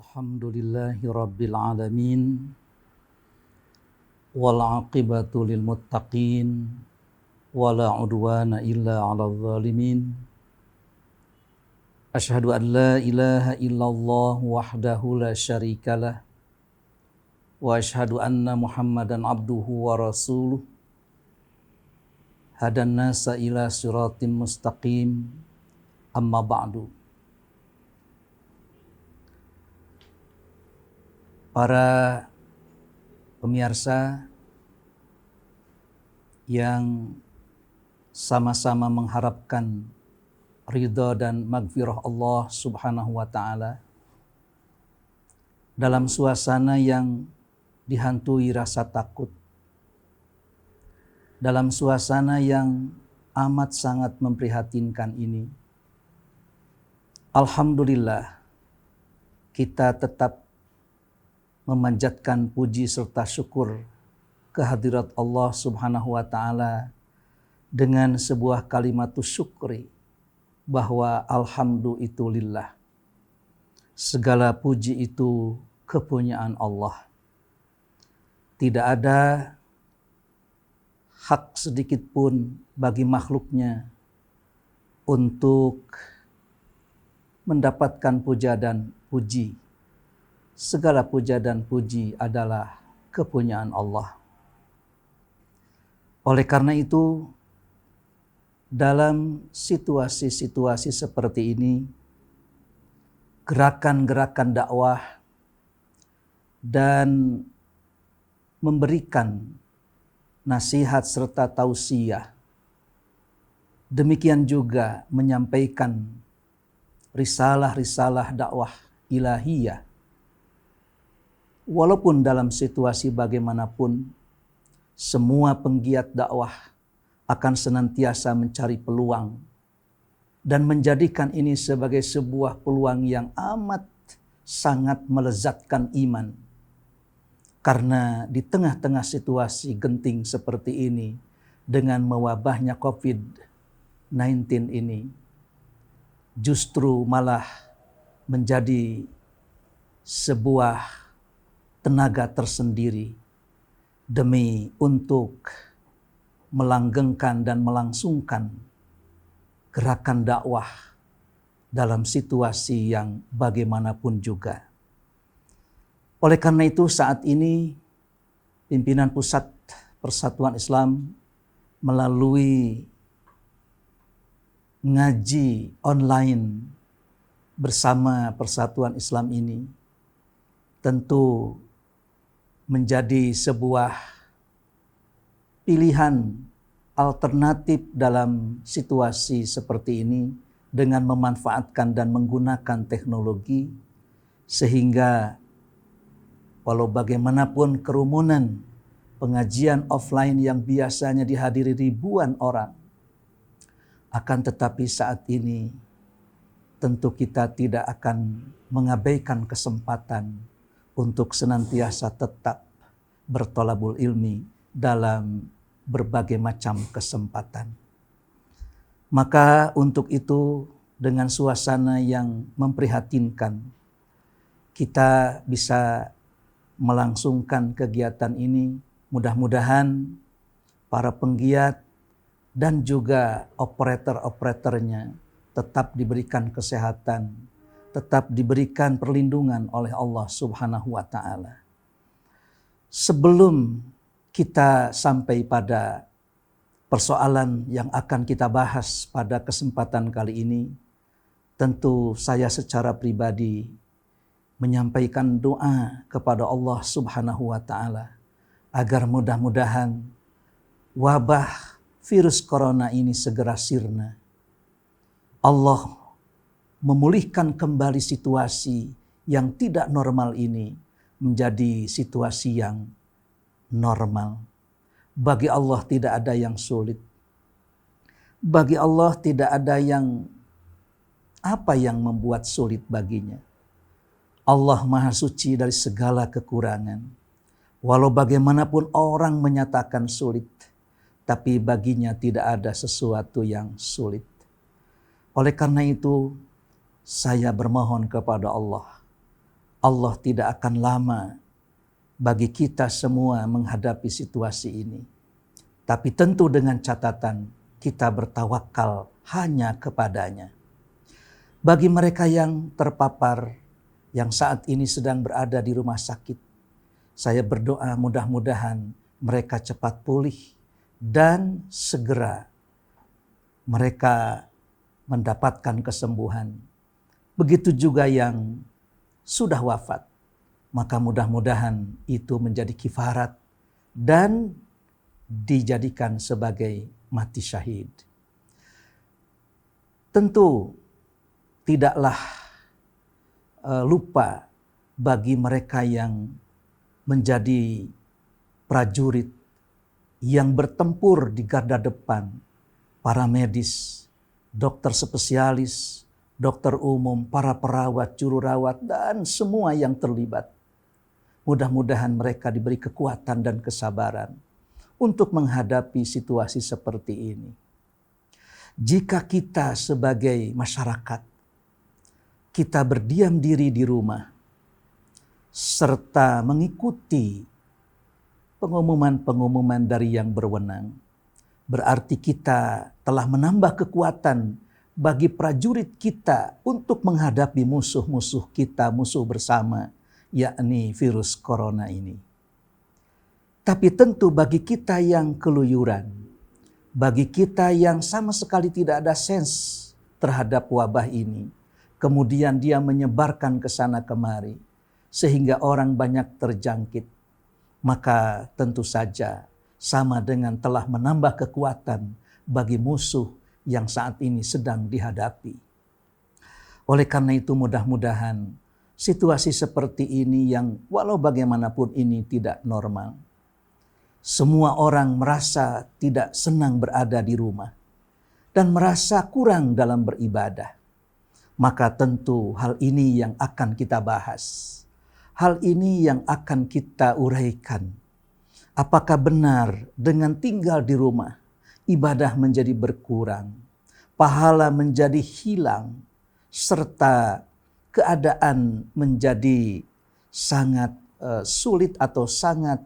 Alhamdulillahi Rabbil Alamin wal aqibatu lil muttaqin wala udwana illa 'alal zalimin. Asyhadu an la ilaha illallah wahdahu la syarikalah wa asyhadu anna Muhammadan abduhu wa rasuluh hadan nasa ila siratim mustaqim. Amma ba'du. Para pemirsa yang sama-sama mengharapkan ridha dan maghfirah Allah Subhanahu wa ta'ala dalam suasana yang dihantui rasa takut, dalam suasana yang amat sangat memprihatinkan ini, alhamdulillah kita tetap memanjatkan puji serta syukur kehadirat Allah Subhanahu wa ta'ala dengan sebuah kalimatus syukri bahwa alhamdulillah, segala puji itu kepunyaan Allah. Tidak ada hak sedikit pun bagi makhluknya untuk mendapatkan puja dan puji. Segala puja dan puji adalah kepunyaan Allah. Oleh karena itu, dalam situasi-situasi seperti ini, gerakan-gerakan dakwah dan memberikan nasihat serta tausiah, demikian juga menyampaikan risalah-risalah dakwah ilahiyah, walaupun dalam situasi bagaimanapun, semua penggiat dakwah akan senantiasa mencari peluang dan menjadikan ini sebagai sebuah peluang yang amat sangat melezatkan iman. Karena di tengah-tengah situasi genting seperti ini, dengan mewabahnya COVID-19 ini, justru malah menjadi sebuah tenaga tersendiri demi untuk melanggengkan dan melangsungkan gerakan dakwah dalam situasi yang bagaimanapun juga. Oleh karena itu saat ini pimpinan Pusat Persatuan Islam melalui ngaji online bersama Persatuan Islam ini tentu menjadi sebuah pilihan alternatif dalam situasi seperti ini dengan memanfaatkan dan menggunakan teknologi, sehingga walau bagaimanapun kerumunan pengajian offline yang biasanya dihadiri ribuan orang, akan tetapi saat ini tentu kita tidak akan mengabaikan kesempatan untuk senantiasa tetap bertolabul ilmi dalam berbagai macam kesempatan. Maka untuk itu, dengan suasana yang memprihatinkan, kita bisa melangsungkan kegiatan ini. Mudah-mudahan para penggiat dan juga operator-operatornya tetap diberikan kesehatan, tetap diberikan perlindungan oleh Allah Subhanahu wa ta'ala. Sebelum kita sampai pada persoalan yang akan kita bahas pada kesempatan kali ini, tentu saya secara pribadi menyampaikan doa kepada Allah Subhanahu wa ta'ala agar mudah-mudahan wabah virus corona ini segera sirna. Allah memulihkan kembali situasi yang tidak normal ini menjadi situasi yang normal. Bagi Allah tidak ada yang sulit. Bagi Allah tidak ada yang membuat sulit baginya. Allah Maha Suci dari segala kekurangan. Walau bagaimanapun orang menyatakan sulit, tapi baginya tidak ada sesuatu yang sulit. Oleh karena itu, saya bermohon kepada Allah Allah tidak akan lama bagi kita semua menghadapi situasi ini. Tapi tentu dengan catatan kita bertawakal hanya kepadanya. Bagi mereka yang terpapar, yang saat ini sedang berada di rumah sakit, saya berdoa mudah-mudahan mereka cepat pulih dan segera mereka mendapatkan kesembuhan. Begitu juga yang sudah wafat, maka mudah-mudahan itu menjadi kifarat dan dijadikan sebagai mati syahid. Tentu tidaklah lupa bagi mereka yang menjadi prajurit yang bertempur di garda depan, para medis, dokter spesialis, dokter umum, para perawat, juru rawat, dan semua yang terlibat. Mudah-mudahan mereka diberi kekuatan dan kesabaran untuk menghadapi situasi seperti ini. Jika kita sebagai masyarakat, kita berdiam diri di rumah, serta mengikuti pengumuman-pengumuman dari yang berwenang, berarti kita telah menambah kekuatan bagi prajurit kita untuk menghadapi musuh-musuh kita, musuh bersama, yakni virus corona ini. Tapi tentu bagi kita yang keluyuran, bagi kita yang sama sekali tidak ada sense terhadap wabah ini, kemudian dia menyebarkan ke sana kemari, sehingga orang banyak terjangkit, maka tentu saja sama dengan telah menambah kekuatan bagi musuh yang saat ini sedang dihadapi. Oleh karena itu mudah-mudahan situasi seperti ini yang walau bagaimanapun ini tidak normal. Semua orang merasa tidak senang berada di rumah dan merasa kurang dalam beribadah. Maka tentu hal ini yang akan kita bahas. Hal ini yang akan kita uraikan. Apakah benar dengan tinggal di rumah, ibadah menjadi berkurang, pahala menjadi hilang, serta keadaan menjadi sangat sulit atau sangat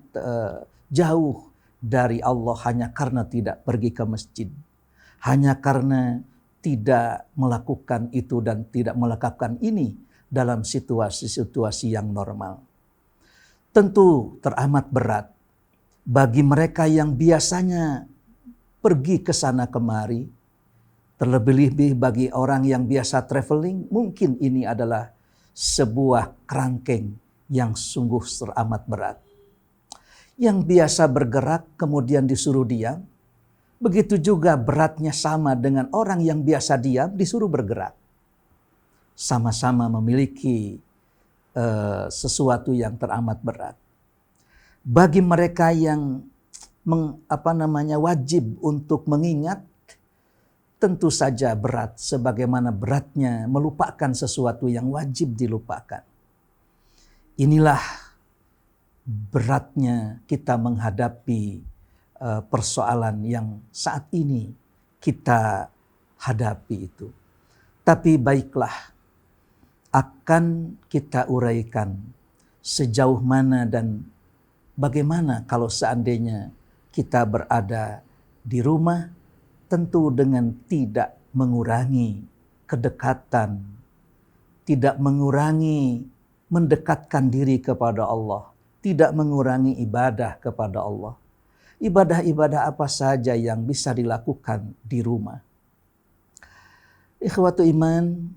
jauh dari Allah hanya karena tidak pergi ke masjid, hanya karena tidak melakukan itu dan tidak melakukan ini dalam situasi-situasi yang normal. Tentu teramat berat bagi mereka yang biasanya pergi ke sana kemari, terlebih-lebih bagi orang yang biasa traveling, mungkin ini adalah sebuah kerangkeng yang sungguh teramat berat. Yang biasa bergerak kemudian disuruh diam, begitu juga beratnya sama dengan orang yang biasa diam disuruh bergerak. Sama-sama memiliki sesuatu yang teramat berat. Bagi mereka yang wajib untuk mengingat, tentu saja berat sebagaimana beratnya melupakan sesuatu yang wajib dilupakan. Inilah beratnya kita menghadapi persoalan yang saat ini kita hadapi itu. Tapi baiklah, akan kita uraikan sejauh mana dan bagaimana kalau seandainya kita berada di rumah, tentu dengan tidak mengurangi kedekatan, tidak mengurangi mendekatkan diri kepada Allah, tidak mengurangi ibadah kepada Allah. Ibadah-ibadah apa saja yang bisa dilakukan di rumah. Ikhwatu iman,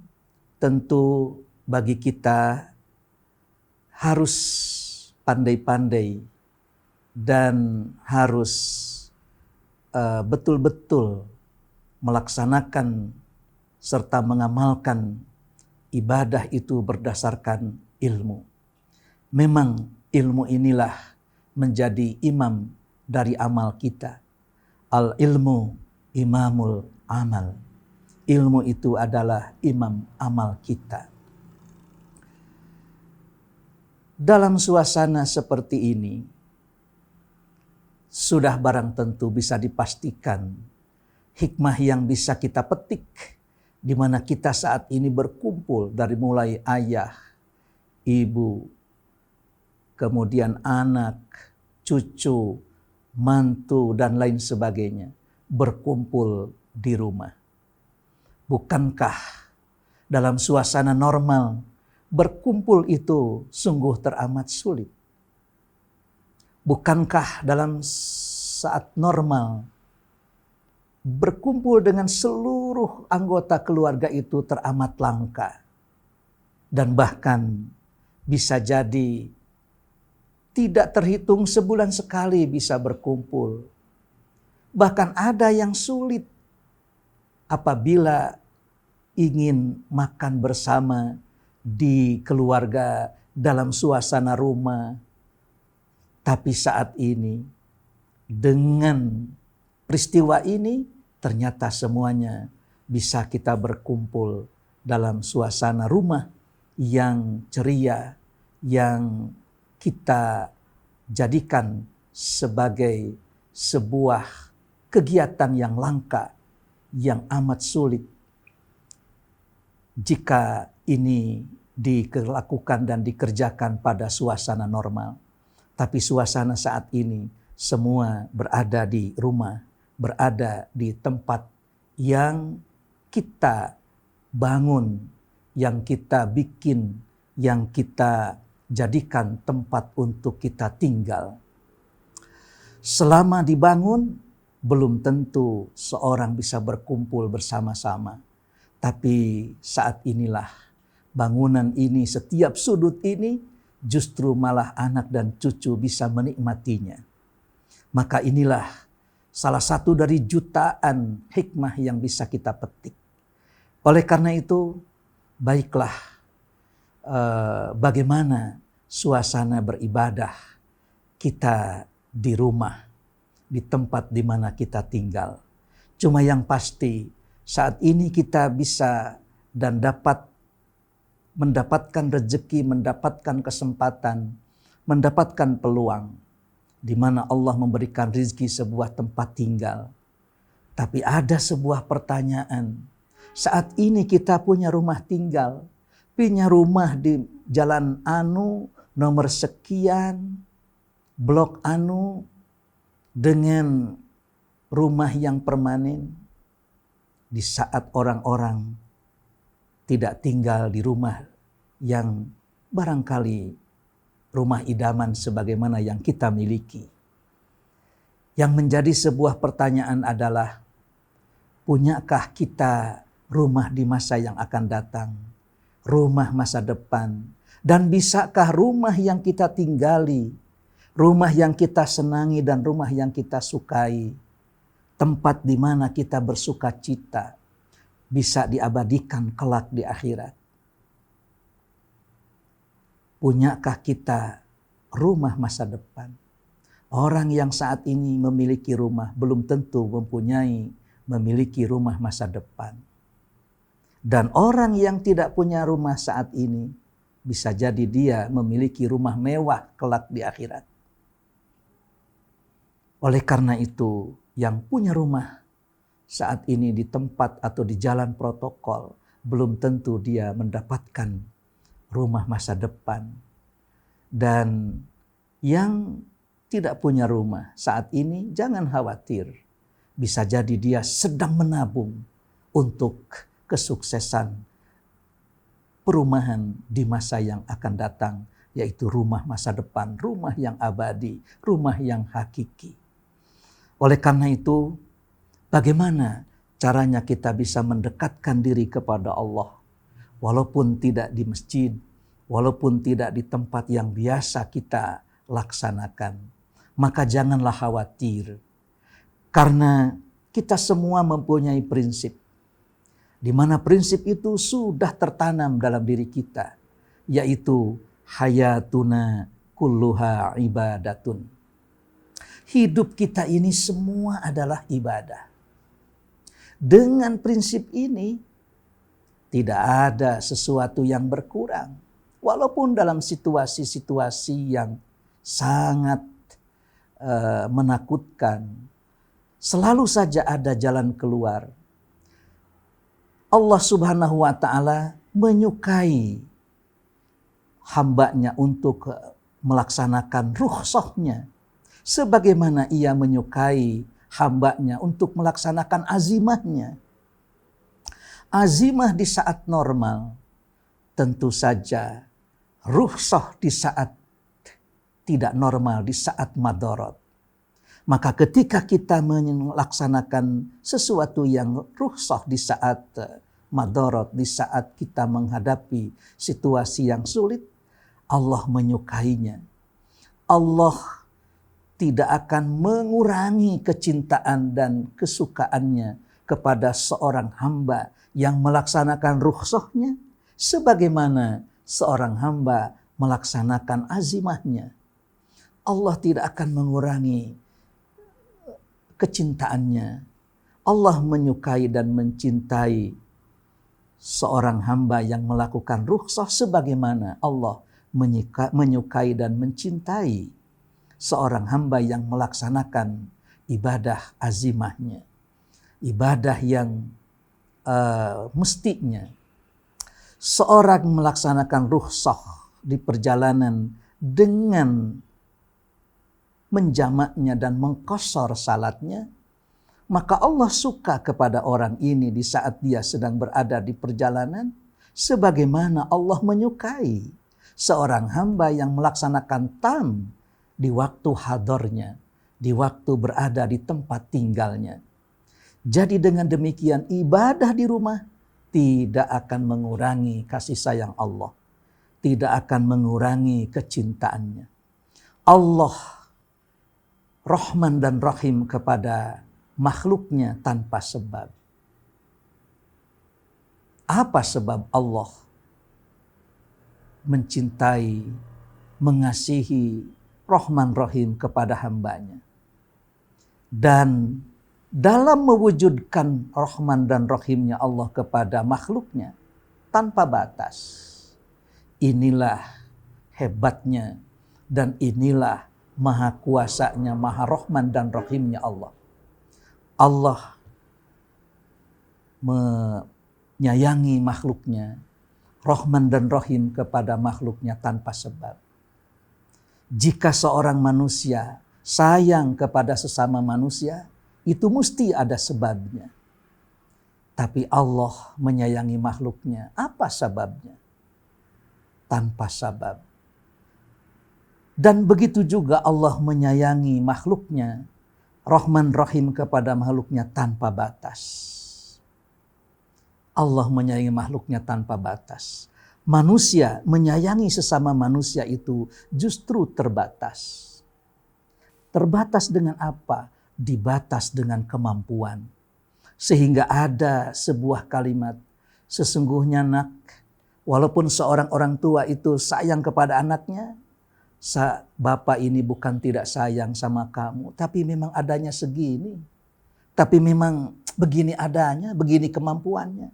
tentu bagi kita harus pandai-pandai dan harus betul-betul melaksanakan serta mengamalkan ibadah itu berdasarkan ilmu. Memang ilmu inilah menjadi imam dari amal kita. Al ilmu imamul amal. Ilmu itu adalah imam amal kita. Dalam suasana seperti ini, sudah barang tentu bisa dipastikan hikmah yang bisa kita petik di mana kita saat ini berkumpul dari mulai ayah, ibu, kemudian anak, cucu, mantu, dan lain sebagainya berkumpul di rumah. Bukankah dalam suasana normal berkumpul itu sungguh teramat sulit? Bukankah dalam saat normal berkumpul dengan seluruh anggota keluarga itu teramat langka? Dan bahkan bisa jadi tidak terhitung sebulan sekali bisa berkumpul. Bahkan ada yang sulit apabila ingin makan bersama di keluarga dalam suasana rumah. Tapi saat ini dengan peristiwa ini ternyata semuanya bisa kita berkumpul dalam suasana rumah yang ceria, yang kita jadikan sebagai sebuah kegiatan yang langka, yang amat sulit jika ini dilakukan dan dikerjakan pada suasana normal. Tapi suasana saat ini semua berada di rumah, berada di tempat yang kita bangun, yang kita bikin, yang kita jadikan tempat untuk kita tinggal. Selama dibangun, belum tentu seorang bisa berkumpul bersama-sama. Tapi saat inilah bangunan ini, setiap sudut ini justru malah anak dan cucu bisa menikmatinya. Maka inilah salah satu dari jutaan hikmah yang bisa kita petik. Oleh karena itu, baiklah bagaimana suasana beribadah kita di rumah, di tempat di mana kita tinggal. Cuma yang pasti saat ini kita bisa dan dapat mendapatkan rezeki, mendapatkan kesempatan, mendapatkan peluang di mana Allah memberikan rezeki sebuah tempat tinggal. Tapi ada sebuah pertanyaan. Saat ini kita punya rumah tinggal, punya rumah di Jalan Anu, nomor sekian, blok Anu, dengan rumah yang permanen. Di saat orang-orang tidak tinggal di rumah yang barangkali rumah idaman sebagaimana yang kita miliki. Yang menjadi sebuah pertanyaan adalah, punyakah kita rumah di masa yang akan datang? Rumah masa depan? Dan bisakah rumah yang kita tinggali, rumah yang kita senangi dan rumah yang kita sukai, tempat di mana kita bersuka cita, bisa diabadikan kelak di akhirat? Punyakah kita rumah masa depan? Orang yang saat ini memiliki rumah belum tentu memiliki rumah masa depan. Dan orang yang tidak punya rumah saat ini bisa jadi dia memiliki rumah mewah kelak di akhirat. Oleh karena itu, yang punya rumah saat ini di tempat atau di jalan protokol belum tentu dia mendapatkan rumah masa depan. Dan yang tidak punya rumah saat ini jangan khawatir. Bisa jadi dia sedang menabung untuk kesuksesan perumahan di masa yang akan datang, yaitu rumah masa depan, rumah yang abadi, rumah yang hakiki. Oleh karena itu, bagaimana caranya kita bisa mendekatkan diri kepada Allah? Walaupun tidak di masjid, walaupun tidak di tempat yang biasa kita laksanakan. Maka janganlah khawatir. Karena kita semua mempunyai prinsip. Di mana prinsip itu sudah tertanam dalam diri kita. Yaitu hayatuna kulluha ibadatun. Hidup kita ini semua adalah ibadah. Dengan prinsip ini, tidak ada sesuatu yang berkurang. Walaupun dalam situasi-situasi yang sangat menakutkan, selalu saja ada jalan keluar. Allah Subhanahu wa Ta'ala menyukai hambanya untuk melaksanakan rukhsahnya. Sebagaimana ia menyukai hambanya untuk melaksanakan azimahnya. Azimah di saat normal, tentu saja rukhsah di saat tidak normal, di saat madarat. Maka ketika kita melaksanakan sesuatu yang rukhsah di saat madarat, di saat kita menghadapi situasi yang sulit, Allah menyukainya. Allah tidak akan mengurangi kecintaan dan kesukaannya kepada seorang hamba yang melaksanakan rukhsahnya sebagaimana seorang hamba melaksanakan azimahnya. Allah tidak akan mengurangi kecintaannya. Allah menyukai dan mencintai seorang hamba yang melakukan rukhsah sebagaimana Allah menyukai dan mencintai seorang hamba yang melaksanakan ibadah azimahnya. Ibadah yang mestinya. Seorang melaksanakan rukhsah di perjalanan dengan menjamaknya dan mengqashar salatnya, maka Allah suka kepada orang ini di saat dia sedang berada di perjalanan, sebagaimana Allah menyukai seorang hamba yang melaksanakan tam di waktu hadarnya, di waktu berada di tempat tinggalnya. Jadi dengan demikian ibadah di rumah tidak akan mengurangi kasih sayang Allah, tidak akan mengurangi kecintaannya. Allah Rahman dan Rahim kepada makhluknya tanpa sebab. Apa sebab Allah mencintai, mengasihi, Rahman Rahim kepada hambanya? Dan dalam mewujudkan Rahman dan Rahimnya Allah kepada makhluknya tanpa batas. Inilah hebatnya dan inilah maha kuasanya, maha Rahman dan Rahimnya Allah. Allah menyayangi makhluknya, Rahman dan Rahim kepada makhluknya tanpa sebab. Jika seorang manusia sayang kepada sesama manusia, itu mesti ada sebabnya. Tapi Allah menyayangi makhluknya, apa sebabnya? Tanpa sebab. Dan begitu juga Allah menyayangi makhluknya, Rahman Rahim kepada makhluknya tanpa batas. Allah menyayangi makhluknya tanpa batas. Manusia menyayangi sesama manusia itu justru terbatas. Terbatas dengan apa? Dibatas dengan kemampuan. Sehingga ada sebuah kalimat, sesungguhnya nak, walaupun seorang orang tua itu sayang kepada anaknya, bapak ini bukan tidak sayang sama kamu, tapi memang adanya segini. Tapi memang begini adanya, begini kemampuannya.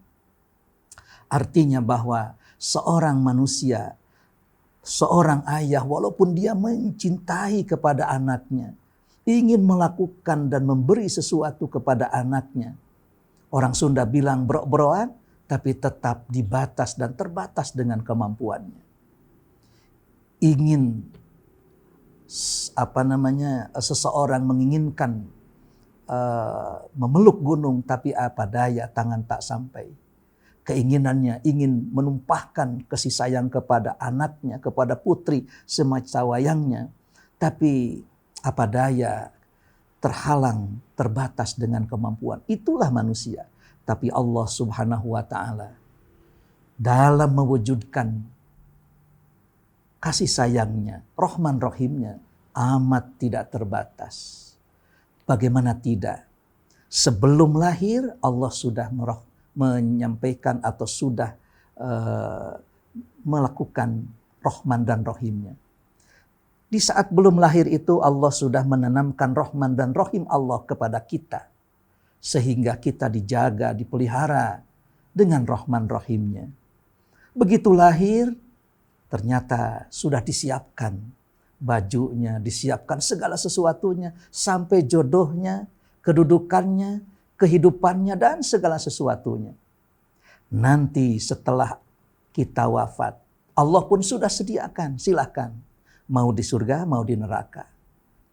Artinya bahwa seorang manusia, seorang ayah walaupun dia mencintai kepada anaknya, ingin melakukan dan memberi sesuatu kepada anaknya. Orang Sunda bilang brok-brokan, tapi tetap dibatas dan terbatas dengan kemampuannya. Ingin seseorang menginginkan memeluk gunung, tapi apa daya tangan tak sampai. Keinginannya ingin menumpahkan kasih sayang kepada anaknya, kepada putri semacawayangnya, tapi apa daya terhalang, terbatas dengan kemampuan. Itulah manusia. Tapi Allah Subhanahu wa Ta'ala dalam mewujudkan kasih sayangnya, Rahman Rahimnya amat tidak terbatas. Bagaimana tidak? Sebelum lahir Allah sudah menyampaikan atau sudah melakukan Rahman dan Rahimnya. Di saat belum lahir itu Allah sudah menanamkan Rahman dan Rahim Allah kepada kita. Sehingga kita dijaga, dipelihara dengan Rahman Rahimnya. Begitu lahir, ternyata sudah disiapkan bajunya, disiapkan segala sesuatunya, sampai jodohnya, kedudukannya, kehidupannya, dan segala sesuatunya. Nanti setelah kita wafat, Allah pun sudah sediakan, silahkan. Mau di surga, mau di neraka.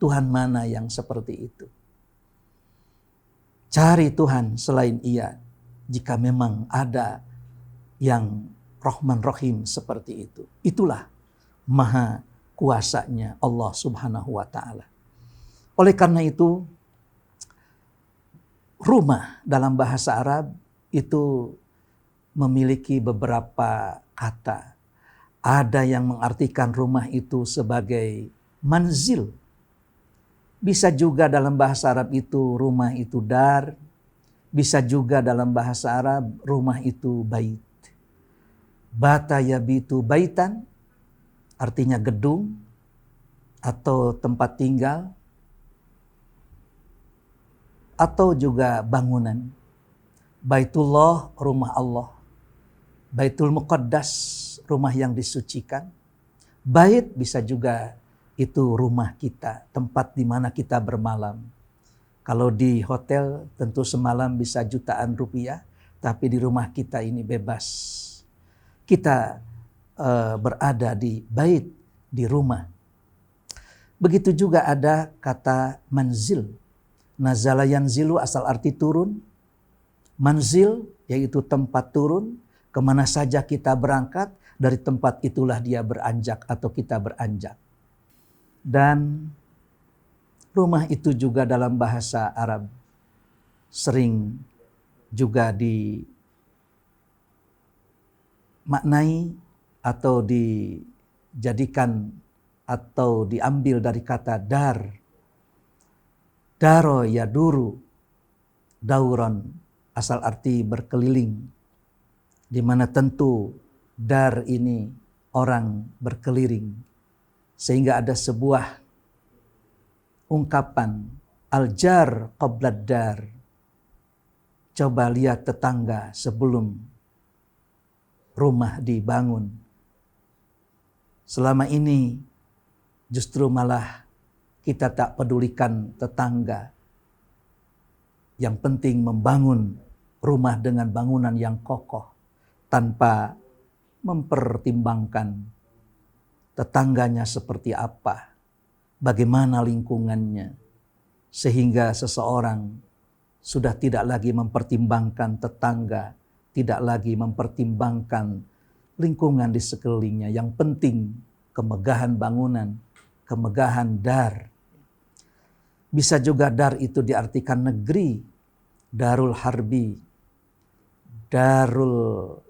Tuhan mana yang seperti itu? Cari Tuhan selain Ia, jika memang ada yang Rahman Rahim seperti itu. Itulah maha kuasanya Allah Subhanahu wa Ta'ala. Oleh karena itu, rumah dalam bahasa Arab itu memiliki beberapa kata. Ada yang mengartikan rumah itu sebagai manzil. Bisa juga dalam bahasa Arab itu rumah itu dar. Bisa juga dalam bahasa Arab rumah itu bait. Bata yabitu baitan artinya gedung atau tempat tinggal. Atau juga bangunan. Baitullah, rumah Allah. Baitul Muqaddas, rumah yang disucikan. Bait bisa juga itu rumah kita, tempat di mana kita bermalam. Kalau di hotel tentu semalam bisa jutaan rupiah, tapi di rumah kita ini bebas. Kita berada di bait, di rumah. Begitu juga ada kata manzil. Nazala yanzilu asal arti turun. Manzil yaitu tempat turun. Kemana saja kita berangkat, dari tempat itulah dia beranjak atau kita beranjak. Dan rumah itu juga dalam bahasa Arab sering juga dimaknai atau dijadikan atau diambil dari kata dar. Daro yaduru, dauron, asal arti berkeliling. Di mana tentu dar ini orang berkeliling. Sehingga ada sebuah ungkapan al-jar qablad dar. Coba lihat tetangga sebelum rumah dibangun. Selama ini justru malah kita tak pedulikan tetangga. Yang penting membangun rumah dengan bangunan yang kokoh. Tanpa mempertimbangkan tetangganya seperti apa, bagaimana lingkungannya, sehingga seseorang sudah tidak lagi mempertimbangkan tetangga, tidak lagi mempertimbangkan lingkungan di sekelilingnya. Yang penting kemegahan bangunan, kemegahan dar. Bisa juga dar itu diartikan negeri, darul harbi,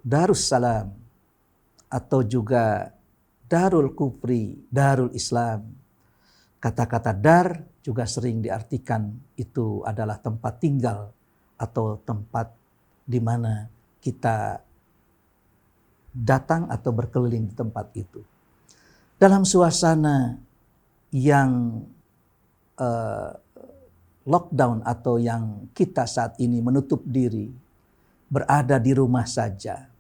Darussalam, atau juga Darul Kufri, Darul Islam. Kata-kata dar juga sering diartikan itu adalah tempat tinggal atau tempat di mana kita datang atau berkeliling di tempat itu. Dalam suasana yang lockdown atau yang kita saat ini menutup diri, berada di rumah saja.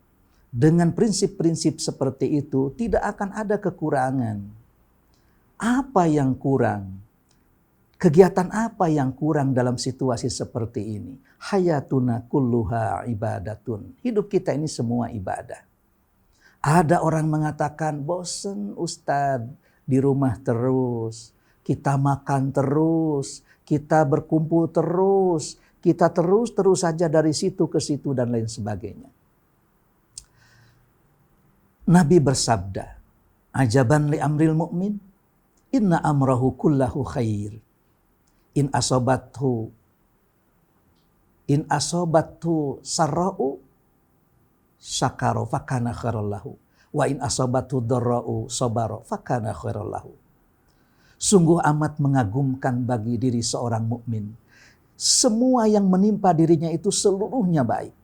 Dengan prinsip-prinsip seperti itu tidak akan ada kekurangan. Apa yang kurang? Kegiatan apa yang kurang dalam situasi seperti ini? Hayatuna kulluha ibadatun. Hidup kita ini semua ibadah. Ada orang mengatakan, bosen Ustadz di rumah terus. Kita makan terus. Kita berkumpul terus. Kita terus saja dari situ ke situ dan lain sebagainya. Nabi bersabda, ajaban li amril mu'min, inna amrahu kullahu khair. In asobathu sarra'u syakaro fakana khairallahu. Wa in asobathu dharra'u sobaro fakana khairallahu. Sungguh amat mengagumkan bagi diri seorang mukmin. Semua yang menimpa dirinya itu seluruhnya baik.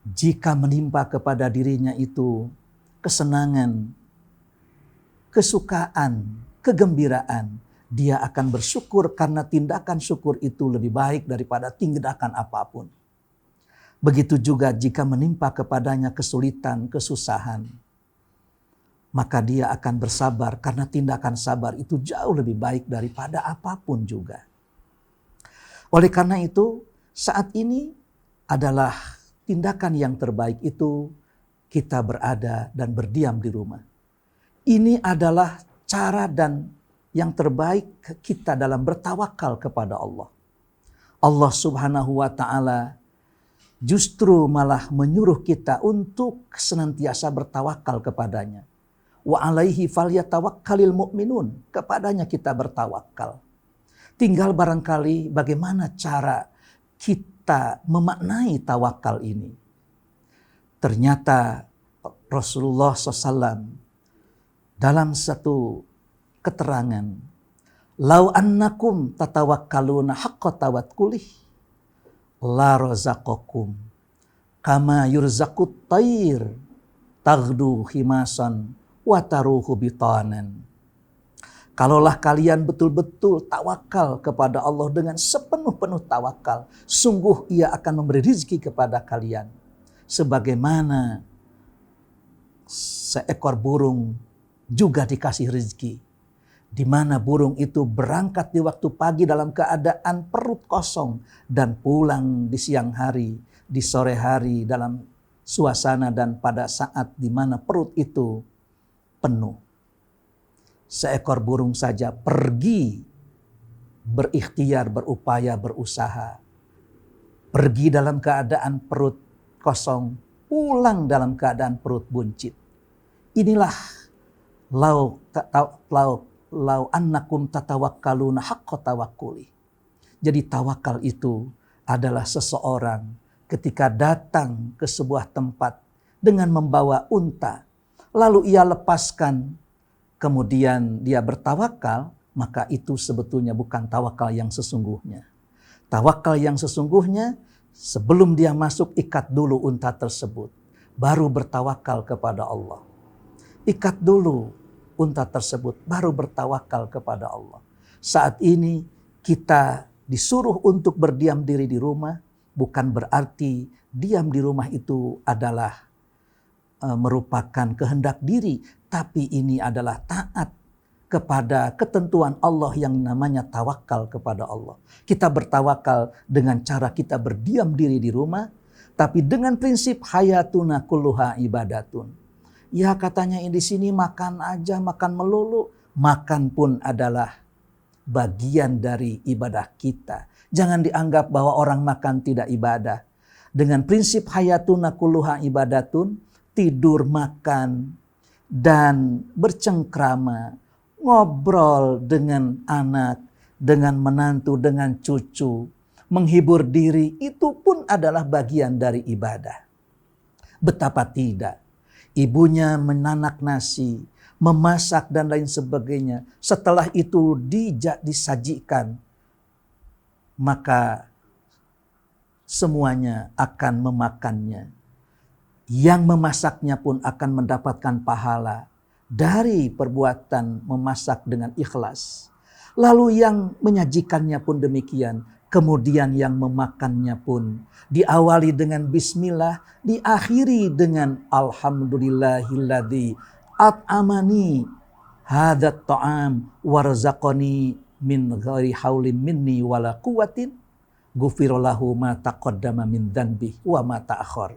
Jika menimpa kepada dirinya itu kesenangan, kesukaan, kegembiraan, dia akan bersyukur karena tindakan syukur itu lebih baik daripada tindakan apapun. Begitu juga jika menimpa kepadanya kesulitan, kesusahan, maka dia akan bersabar karena tindakan sabar itu jauh lebih baik daripada apapun juga. Oleh karena itu, saat ini adalah tindakan yang terbaik itu kita berada dan berdiam di rumah. Ini adalah cara dan yang terbaik kita dalam bertawakal kepada Allah. Allah Subhanahu wa ta'ala justru malah menyuruh kita untuk senantiasa bertawakal kepadanya. Wa alaihi falyatawakkalil mu'minun. Kepadanya kita bertawakal. Tinggal barangkali bagaimana cara kita memaknai tawakal ini. Ternyata Rasulullah SAW dalam satu keterangan, lau annakum tatawakkaluna haqqa tawakkulih la razaqakum kama yurzaqut tayr taghdu khimasan wa taruhu bitanan. Kalaulah kalian betul-betul tawakal kepada Allah dengan sepenuh-penuh tawakal, sungguh Ia akan memberi rezeki kepada kalian. Sebagaimana seekor burung juga dikasih rezeki. Di mana burung itu berangkat di waktu pagi dalam keadaan perut kosong dan pulang di siang hari, di sore hari dalam suasana dan pada saat di mana perut itu penuh. Seekor burung saja pergi berikhtiar, berupaya, berusaha. Pergi dalam keadaan perut kosong, pulang dalam keadaan perut buncit. Inilah lau annakum tatawakkaluna haqqa tawakkuli. Jadi tawakal itu adalah seseorang ketika datang ke sebuah tempat dengan membawa unta, lalu ia lepaskan, kemudian dia bertawakal, maka itu sebetulnya bukan tawakal yang sesungguhnya. Tawakal yang sesungguhnya, sebelum dia masuk, ikat dulu unta tersebut, baru bertawakal kepada Allah. Ikat dulu unta tersebut, baru bertawakal kepada Allah. Saat ini kita disuruh untuk berdiam diri di rumah, bukan berarti diam di rumah itu adalah merupakan kehendak diri, tapi ini adalah taat kepada ketentuan Allah yang namanya tawakal kepada Allah. Kita bertawakal dengan cara kita berdiam diri di rumah, tapi dengan prinsip hayatuna kulluha ibadatun. Ya katanya di sini makan aja, makan melulu. Makan pun adalah bagian dari ibadah kita. Jangan dianggap bahwa orang makan tidak ibadah. Dengan prinsip hayatuna kulluha ibadatun, tidur, makan, dan bercengkrama, ngobrol dengan anak, dengan menantu, dengan cucu, menghibur diri, itu pun adalah bagian dari ibadah. Betapa tidak. Ibunya menanak nasi, memasak dan lain sebagainya. Setelah itu disajikan, maka semuanya akan memakannya. Yang memasaknya pun akan mendapatkan pahala dari perbuatan memasak dengan ikhlas. Lalu yang menyajikannya pun demikian. Kemudian yang memakannya pun diawali dengan bismillah, diakhiri dengan alhamdulillahilladzi at'amani hadat ta'am warzaqani min ghairi haulin minni wala quwwatin ghufirallahu ma taqaddama min dzanbi wa ma ta'akhkhar.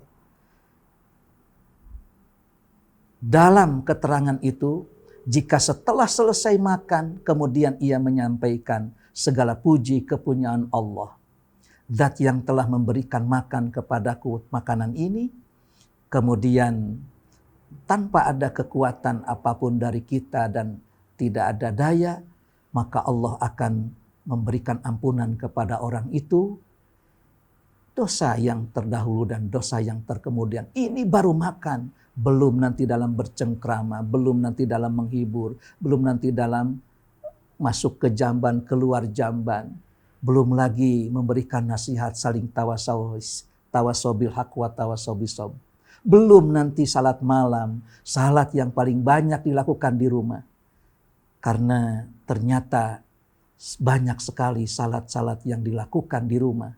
Dalam keterangan itu, jika setelah selesai makan kemudian ia menyampaikan segala puji kepunyaan Allah, Zat yang telah memberikan makan kepadaku makanan ini, kemudian tanpa ada kekuatan apapun dari kita dan tidak ada daya, maka Allah akan memberikan ampunan kepada orang itu dosa yang terdahulu dan dosa yang terkemudian. Ini baru makan, belum nanti dalam bercengkrama, belum nanti dalam menghibur, belum nanti dalam masuk ke jamban, keluar jamban. Belum lagi memberikan nasihat saling tawasobil haq wa tawasobisob. Belum nanti salat malam, salat yang paling banyak dilakukan di rumah. Karena ternyata banyak sekali salat-salat yang dilakukan di rumah.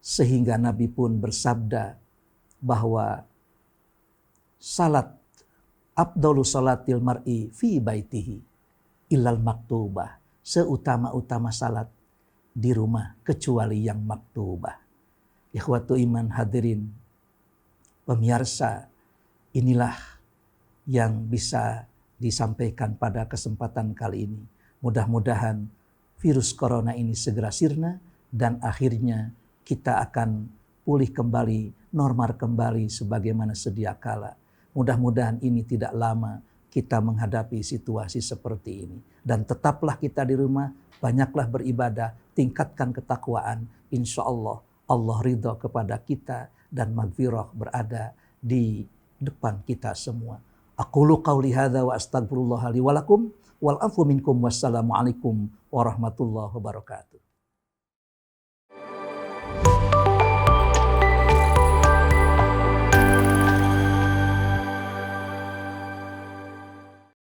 Sehingga Nabi pun bersabda bahwa salat afdalu salatil mar'i fi baitihi illal maktubah, seutama-utama salat di rumah kecuali yang maktubah. Ikhwatu iman hadirin, pemirsa Inilah yang bisa disampaikan pada kesempatan kali ini. Mudah-mudahan virus corona ini segera sirna dan akhirnya kita akan pulih kembali, normal kembali sebagaimana sedia kala. Mudah-mudahan ini tidak lama kita menghadapi situasi seperti ini. Dan tetaplah kita di rumah, banyaklah beribadah, tingkatkan ketakwaan. Insya Allah, Allah ridha kepada kita dan maghfirah berada di depan kita semua. Aqulu qawli hadza wa astaghfirullah li wa lakum wal afu minkum wassalamu alaikum warahmatullahi wabarakatuh.